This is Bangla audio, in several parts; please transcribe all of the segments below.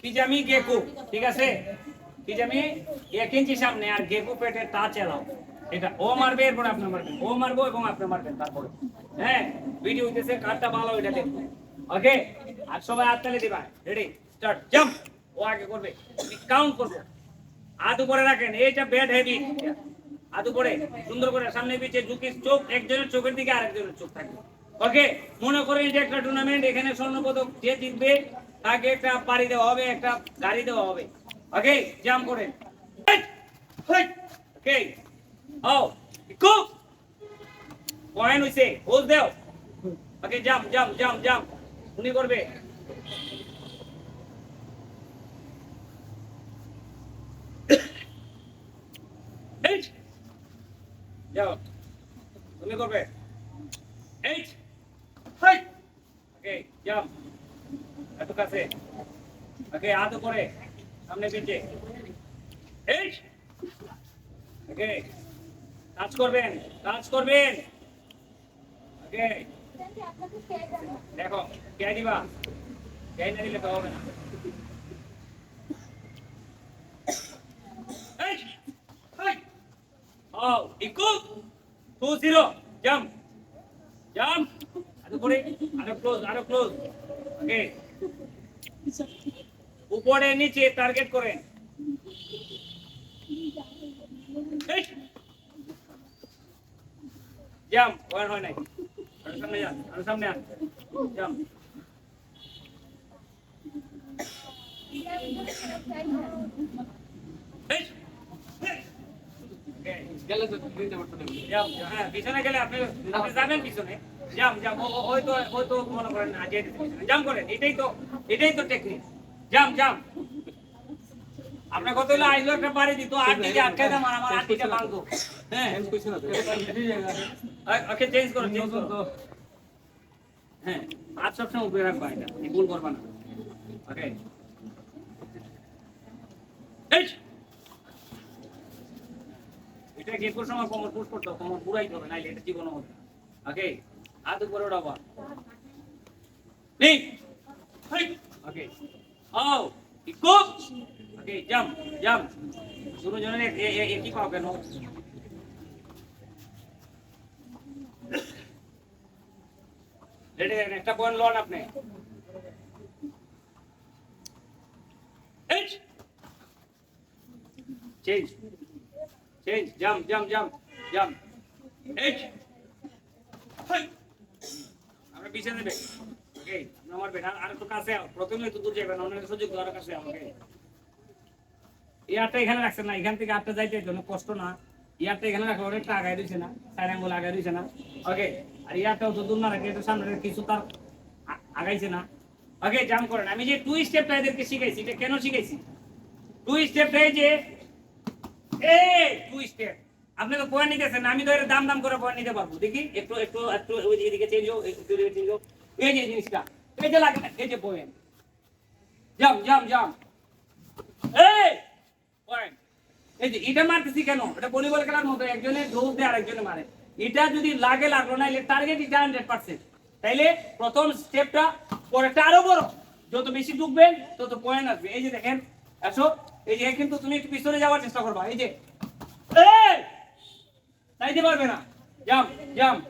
পিজামি গেকু, ঠিক আছে? পিজামি 1 ইঞ্চি সামনে আর গেকু পেটে টাচ এলাও। এটা ও মারবে এরপর আপনি মারবেন, ও মারবো এবং আপনি মারবেন তারপরে। হ্যাঁ, ভিডিও হইতেছে, কাটটা ভালো এটা দেখুন। ওকে, আর সবাই হাত তালি দিবা। Ready, start, jump. ও আগে করবে, কাউন্ট করবো। হাত উপরে রাখেন, এইটা ব্যাড হেভি। হাত উপরে সুন্দর করে সামনে পিছে ঝুঁকি, চোখ একজনের চোখের দিকে আরেকজনের চোখ থাকবে। ওকে, মনে করেন এটা একটা টুর্নামেন্ট, এখানে স্বর্ণপদক যে জিতবে তাকে একটা বাড়ি দেওয়া হবে, একটা গাড়ি দেওয়া হবে। ওকে, জাম্প করেন। ওকে, ও ইকো পয়েন্ট হইছে, হোল দাও। ওকে, জাম্প জাম্প জাম্প জাম্প, উনি করবে। এই যাও, তুমি করবে। এই হাই, ওকে, জাম্প, এত কাছে। ওকে, হাত উপরে সামনে পিছে। এই ওকে, কাজ করবেন, কাজ করবেন। ওকে, দেখো কে দিবা, কে না দিলে তো হবে না। এই হাই, ও ইকো 2-0, জাম্প জাম্প, আরো পরে, আরো ক্লোজ, আরো ক্লোজ। ওকে, উপরে নিচে টার্গেট করেন। এই জাম্প, ওয়ান হয় নাই, আরো সামনে যান, আরো সামনে আন, জাম্প। এই গেলে তো দিতে পারতো না। জাম্প, হ্যাঁ পিছনে গেলে আপনি আপনি যাবেন পিছনে। জাম্প জাম্প, হয়তো মনে করেন না যে জাম্প করেন, এটাই তো টেকনিক। জাম্প জাম্প, আপনার কত হলো আইলো একটা বাড়ি দিত, আর দিকে আটকায় দাম, আমার আটটা ভাঙতো। হ্যাঁ, চেঞ্জ কইছ না তো। ওকে, চেঞ্জ করো, চেঞ্জ করো। হ্যাঁ, হাত সবসময় উপরে রাখবা, এটা এই ভুল করবা না। ওকে, এই এটা গেকুর সময় কোমর পুশ করতে হবে, কোমর পুরাই হবে, নাইলে এটা জীবন হবে। ওকে, হাত উপরে উঠাবা। নেই, ওকে, আও ইকো। ওকে, জাম্প জাম্প, শুরু জন্য একই পাও কেন? রেডি, একটা পয়েন্ট লন আপনি। এই change change, jump jump jump jump. এই আমরা পিছিয়ে নেবে। ওকে, আমার বেটা আর একটু কাছে আও, প্রথমে তো দূর যাবেন, অনেক সুযোগ দেওয়ার কাছে আমাকে। ইয়ারটা এখানে রাখছেন না, এখান থেকে আটটা যাইতে জন্য কষ্ট না। ইয়ারটা এখানে রাখলে অনেকটা আগায় দিছে না, সাইড আঙ্গুল আগায় দিছে না। ওকে, আর ইয়ারটাও তো দূর না রাখলে একটু সামনে কিছু তার আগাইছে না। ওকে, জাম্প করেন। আমি যে টু স্টেপটা এদেরকে শিখাইছি, এটা কেন শিখাইছি? টু স্টেপটা এই যে টু স্টেপ, আপনি তো পয়েন্ট নিতেছেন না, আমি তো এর দাম দাম করে পয়েন্ট নিতে পারবো। দেখি একটু একটু একটু ওই দিকে চেঞ্জ হোক, একটু দিকে চেঞ্জ হোক। এই যে জিনিসটা, এই যে লাগে, এই যে পয়েন্ট, জাম্প জাম্প জাম্প, এই পয়েন্ট। এই যে এটা মারতেছি কেন? এটা ভলিবল খেলার মতো, একজনে ড্রোজ দেয় আরেকজনে মারে। এটা যদি লাগে লাগলো না, এর টার্গেট এটা 100%। তাইলে প্রথম স্টেপটা, পরেরটা আরো বড়, যত বেশি ঢুকবেন তত পয়েন্ট আসবে। এই যে দেখেন, আসো, এই যে কিন্তু তুমি একটু পিছনে যাওয়ার চেষ্টা করবা। এই যে এই চাইতে পারবে না, জাম্প জাম্প,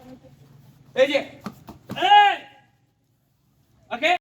এই যে এই, ওকে।